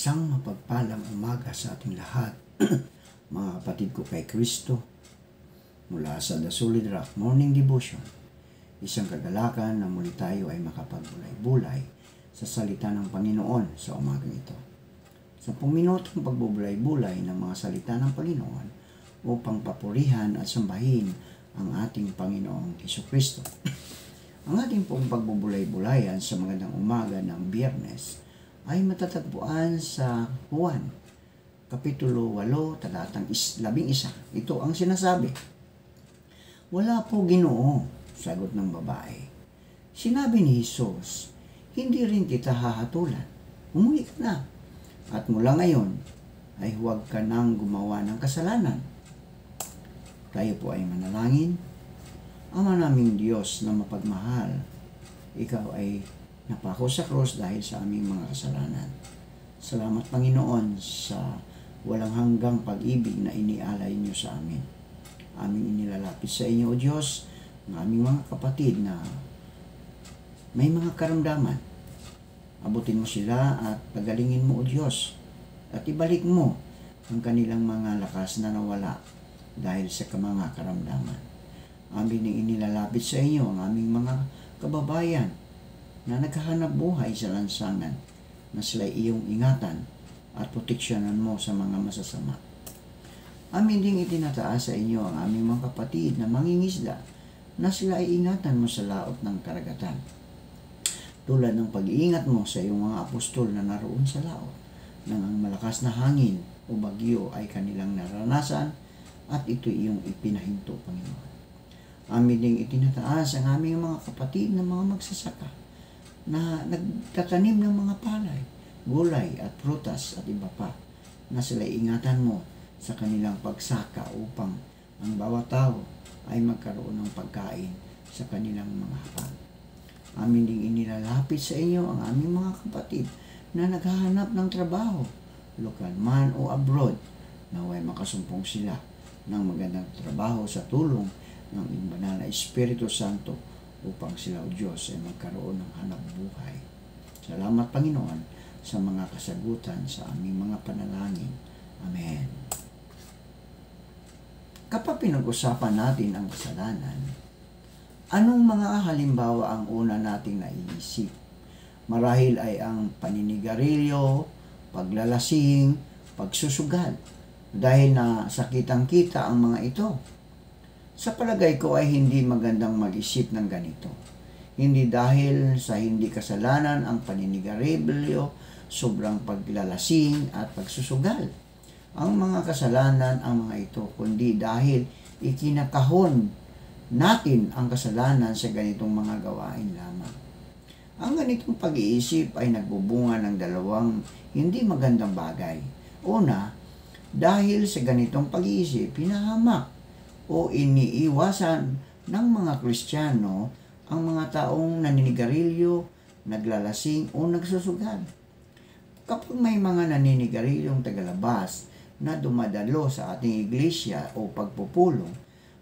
Isang mapagpalang umaga sa ating lahat, mga kapatid ko kay Kristo, mula sa The Solid Rock Morning Devotion. Isang kagalakan na muli tayo ay makapagbulay-bulay sa salita ng Panginoon sa umagang ito. 10 minutong pagbubulay-bulay ng mga salita ng Panginoon upang papurihan at sambahin ang ating Panginoong Hesukristo. Ang ating pong pagbubulay-bulayan sa magandang umaga ng Biyernes ay matatagpuan sa Juan, Kapitulo 8, talatang 11. Ito ang sinasabi. "Wala po, Ginoo," sagot ng babae. Sinabi ni Jesus, "Hindi rin kita hahatulan. Umuwi ka na. At mula ngayon ay huwag ka nang gumawa ng kasalanan." Tayo po ay manalangin. Ama naming Diyos na mapagmahal, Ikaw ay napako sa krus dahil sa aming mga kasalanan. Salamat, Panginoon, sa walang hanggang pag-ibig na inialay niyo sa amin. Aming inilalapit sa inyo, O Diyos, ng aming mga kapatid na may mga karamdaman. Abutin mo sila at pagalingin mo, O Diyos, at ibalik mo ang kanilang mga lakas na nawala dahil sa mga karamdaman. Amin inilalapit sa inyo ang aming mga kababayan na naghahanap buhay sa lansangan, na sila iyong ingatan at proteksyonan mo sa mga masasama. Amin ding itinataas sa inyo ang aming mga kapatid na mangingisda, na sila ay ingatan mo sa laot ng karagatan. Tulad ng pag-iingat mo sa iyong mga apostol na naroon sa laot, nang ang malakas na hangin o bagyo ay kanilang naranasan at ito iyong ipinahinto, Panginoon. Amin ding itinataas ang aming mga kapatid na mga magsasaka, na nagtatanim ng mga palay, gulay at prutas at iba pa, na sila ingatan mo sa kanilang pagsaka upang ang bawat tao ay magkaroon ng pagkain sa kanilang mga hapag. Amin ding inilalapit sa inyo ang aming mga kapatid na naghahanap ng trabaho, lokal man o abroad, naway makasumpong sila ng magandang trabaho sa tulong ng iyong banal na Espiritu Santo upang sila, O Diyos, ay magkaroon ng hanap buhay. Salamat, Panginoon, sa mga kasagutan sa aming mga panalangin. Amen. Kapag pinag-usapan natin ang kasalanan, anong mga halimbawa ang una nating naiisip? Marahil ay ang paninigarilyo, paglalasing, pagsusugal, dahil na sakitang-kita ang mga ito. Sa palagay ko ay hindi magandang mag-isip ng ganito. Hindi dahil sa hindi kasalanan ang paninigarilyo, sobrang paglalasing at pagsusugal ang mga kasalanan ang mga ito, kundi dahil ikinakahon natin ang kasalanan sa ganitong mga gawain lamang. Ang ganitong pag-iisip ay nagbubunga ng dalawang hindi magandang bagay. Una, dahil sa ganitong pag-iisip, pinahamak o iniiwasan ng mga Kristiyano ang mga taong naninigarilyo, naglalasing o nagsusugal. Kapag may mga naninigarilyong tagalabas na dumadalo sa ating iglesia o pagpupulong,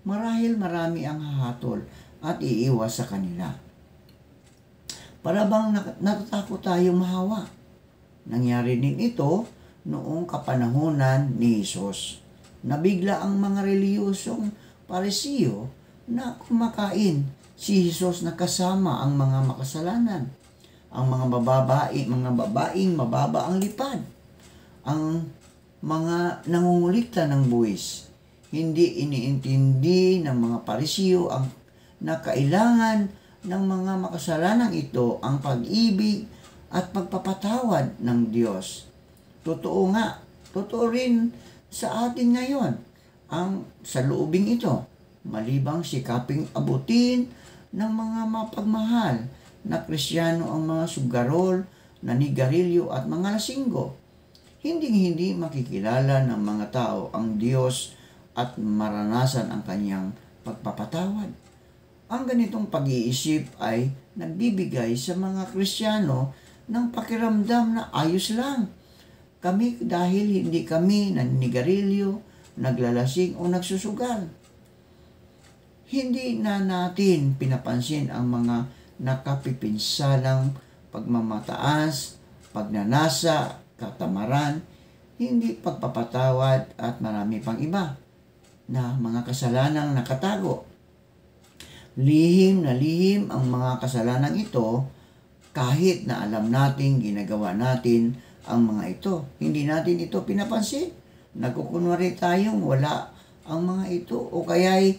marahil marami ang hahatol at iiwas sa kanila. Para bang natatakot tayong mahawa. Nangyari din ito noong kapanahunan ni Jesus. Nabigla ang mga reliyosong Parisiyo na kumakain si Jesus na kasama ang mga makasalanan, ang mga babaeng mababa ang lipad, ang mga nangungulikta ng buwis. Hindi iniintindi ng mga Parisiyo ang nakailangan ng mga makasalanang ito ang pag-ibig at pagpapatawad ng Diyos. Totoo nga, totoo rin sa atin ngayon ang saloobing ito, malibang sikaping abutin ng mga mapagmahal na Kristiyano ang mga sugarol, nanigarilyo at mga lasinggo. Hindi makikilala ng mga tao ang Diyos at maranasan ang kanyang pagpapatawad. Ang ganitong pag-iisip ay nagbibigay sa mga Kristiyano ng pakiramdam na ayos lang kami dahil hindi kami naninigarilyo, naglalasing o nagsusugal. Hindi na natin pinapansin ang mga nakapipinsalang pagmamataas, pagnanasa, katamaran, hindi pagpapatawad at marami pang iba na mga kasalanang nakatago. Lihim na lihim ang mga kasalanang ito kahit na alam nating ginagawa natin ang mga ito. Hindi natin ito pinapansin. Nagkukunwari tayong wala ang mga ito o kaya'y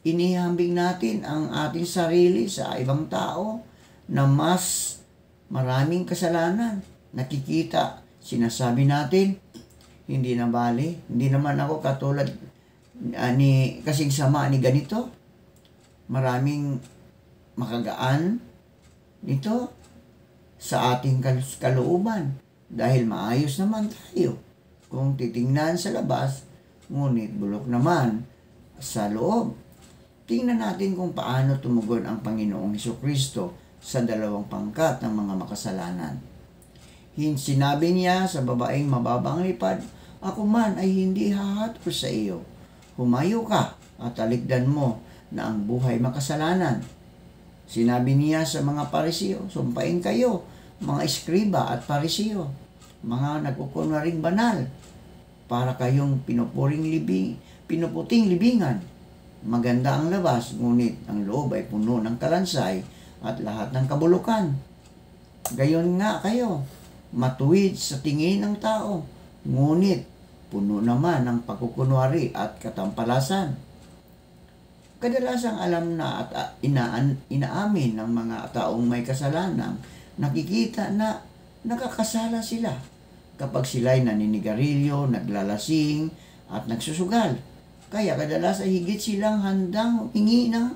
inihambing natin ang ating sarili sa ibang tao na mas maraming kasalanan. Nakikita, sinasabi natin, hindi na bali, hindi naman ako katulad ni kasing sama ni ganito. Maraming makagaan nito sa ating kalooban dahil maayos naman tayo kung titingnan sa labas, ngunit bulok naman sa loob. Tingnan natin kung paano tumugon ang Panginoong Hesukristo sa dalawang pangkat ng mga makasalanan. Sinabi niya sa babaeng mababang lipad, "Ako man ay hindi hahatol sa iyo. Humayo ka at talikdan mo na ang buhay makasalanan." Sinabi niya sa mga Pariseo, "Sumpain kayo, mga eskriba at Pariseo, mga nagkukunwaring banal, para kayong pinuputing libingan. Maganda ang labas, ngunit ang loob ay puno ng kalansay at lahat ng kabulukan. Gayon nga kayo, matuwid sa tingin ng tao, ngunit puno naman ng pagkukunwari at katampalasan." Kadalasang alam na at inaamin ng mga taong may kasalanang nakikita na nakakasala sila kapag sila'y naninigarilyo, naglalasing at nagsusugal. Kaya kadalas ay higit silang handang humingi ng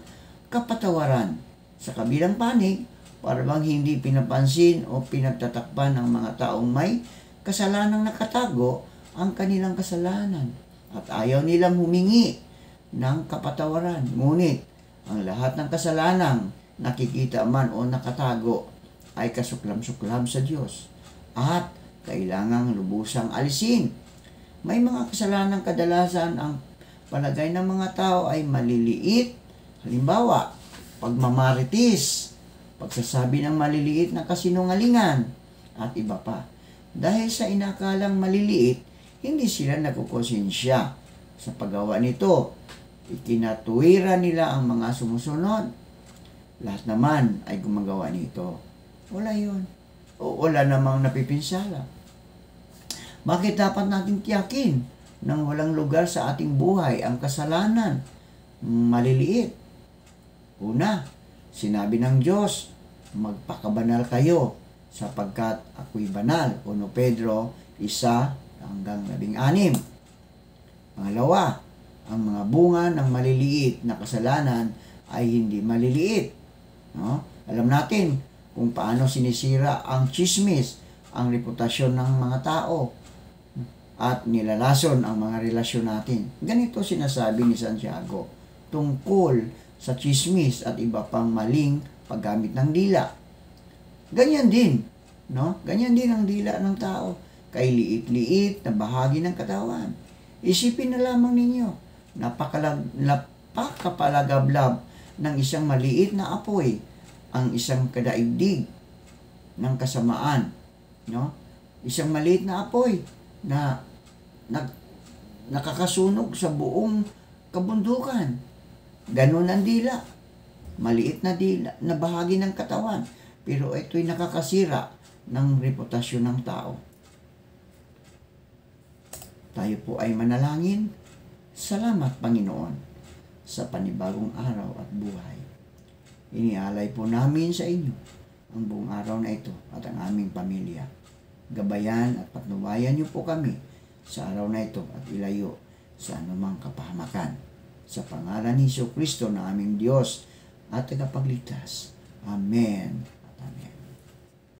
kapatawaran. Sa kabilang panig, para bang hindi pinapansin o pinagtatakpan ng mga taong may kasalanang nakatago ang kanilang kasalanan at ayaw nilang humingi ng kapatawaran. Ngunit ang lahat ng kasalanang nakikita man o nakatago ay kasuklam-suklam sa Diyos at kailangang lubusang alisin. May mga kasalanang kadalasan ang palagay ng mga tao ay maliliit. Halimbawa, pagmamarites, pagsasabi ng maliliit na kasinungalingan, at iba pa. Dahil sa inakalang maliliit, hindi sila nagkukonsensya sa paggawa nito. Ikinatuwiran nila ang mga sumusunod. Lahat naman ay gumagawa nito. Wala yun. O wala namang napipinsala. Bakit dapat natin tiyakin nang walang lugar sa ating buhay ang kasalanan? Maliliit. Una, sinabi ng Diyos, "Magpakabanal kayo sapagkat ako'y banal." 1 Pedro 1:16. Pangalawa, ang mga bunga ng maliliit na kasalanan ay hindi maliliit. No? Alam natin kung paano sinisira ang tsismis, ang reputasyon ng mga tao, at nilalason ang mga relasyon natin. Ganito sinasabi ni Santiago tungkol sa tsismis at iba pang maling paggamit ng dila. Ganyan din, no? Ganyan din ang dila ng tao, kay liit-liit na bahagi ng katawan. Isipin na lamang ninyo, napakapalagablab ng isang maliit na apoy ang isang kadaigdig ng kasamaan, no? Isang maliit na apoy na nakakasunog sa buong kabundukan. Ganun ang dila. Maliit na dila na bahagi ng katawan, pero ito'y nakakasira ng reputasyon ng tao. Tayo po ay manalangin. Salamat, Panginoon, sa panibagong araw at buhay. Inialay po namin sa inyo ang buong araw na ito at ang aming pamilya. Gabayan at patnubayan niyo po kami sa araw na ito at ilayo sa anumang kapahamakan. Sa pangalan ni Jesucristo na aming Diyos at tagapagligtas. Amen at Amen.